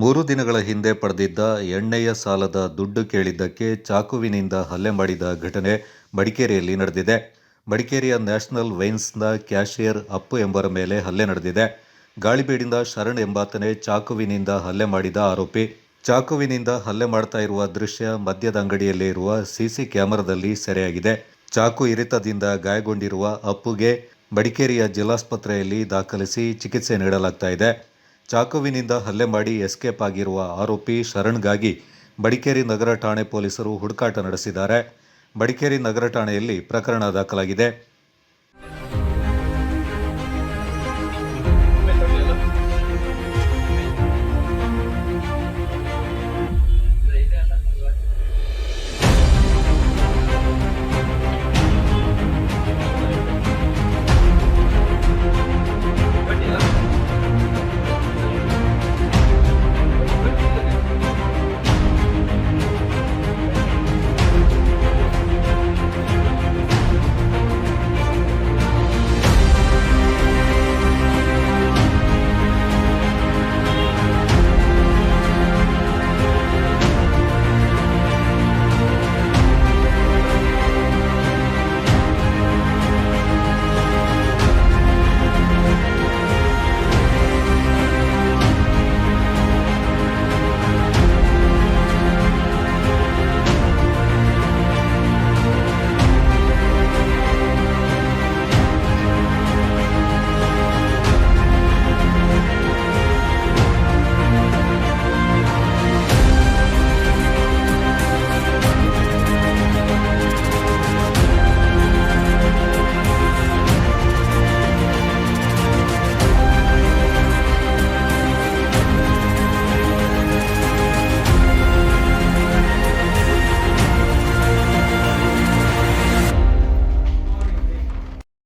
3 ದಿನಗಳ ಹಿಂದೆ ಪಡೆದಿದ್ದ ಎಣ್ಣೆಯ ಸಾಲದ ದುಡ್ಡು ಕೇಳಿದ್ದಕ್ಕೆ ಚಾಕುವಿನಿಂದ ಹಲ್ಲೆ ಮಾಡಿದ ಘಟನೆ ಮಡಿಕೇರಿಯಲ್ಲಿ ನಡೆದಿದೆ. ಮಡಿಕೇರಿಯ ನ್ಯಾಷನಲ್ ವೈನ್ಸ್ನ ಕ್ಯಾಷಿಯರ್ ಅಪ್ಪು ಎಂಬರ ಮೇಲೆ ಹಲ್ಲೆ ನಡೆದಿದೆ. ಗಾಳಿಬೀಡಿಂದ ಶರಣ್ ಎಂಬಾತನೇ ಚಾಕುವಿನಿಂದ ಹಲ್ಲೆ ಮಾಡಿದ ಆರೋಪಿ. ಚಾಕುವಿನಿಂದ ಹಲ್ಲೆ ಮಾಡ್ತಾ ಇರುವ ದೃಶ್ಯ ಮದ್ಯದ ಅಂಗಡಿಯಲ್ಲೇ ಇರುವ ಸಿಸಿ ಕ್ಯಾಮೆರಾದಲ್ಲಿ ಸೆರೆಯಾಗಿದೆ. ಚಾಕು ಇರಿತದಿಂದ ಗಾಯಗೊಂಡಿರುವ ಅಪ್ಪುಗೆ ಮಡಿಕೇರಿಯ ಜಿಲ್ಲಾಸ್ಪತ್ರೆಯಲ್ಲಿ ದಾಖಲಿಸಿ ಚಿಕಿತ್ಸೆ ನೀಡಲಾಗ್ತಾ ಇದೆ. ಚಾಕುವಿನಿಂದ ಹಲ್ಲೆ ಮಾಡಿ ಎಸ್ಕೇಪ್ ಆಗಿರುವ ಆರೋಪಿ ಶರಣ್ಗಾಗಿ ಮಡಿಕೇರಿ ನಗರ ಠಾಣೆ ಪೊಲೀಸರು ಹುಡುಕಾಟ ನಡೆಸಿದ್ದಾರೆ. ಮಡಿಕೇರಿ ನಗರ ಠಾಣೆಯಲ್ಲಿ ಪ್ರಕರಣ ದಾಖಲಾಗಿದೆ.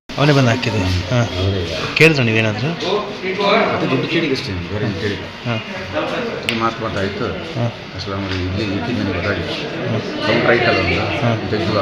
ಅವನೇ ಬಂದು ಹಾಕಿದೆ. ಹಾಂ, ಕೇಳಿದ್ರು ನೀವೇನಾದರೂ? ಅದು ದುಡ್ಡು ಕೇಳಿಗೆ ಅಷ್ಟೇ, ಬೇರೆ ಏನು ಕೇಳಿಲ್ಲ. ಹಾಂ, ಮಾತಾಯಿತು. ಹಾಂ, ಅಸಲ ಇಲ್ಲಿ ಮನೆಗೆ ಗೊತ್ತಾಗಿತ್ತು. ಕೌಂಟ್ರ್ ಐತಲ್ಲ ಒಂದು ಜಗ್ಗು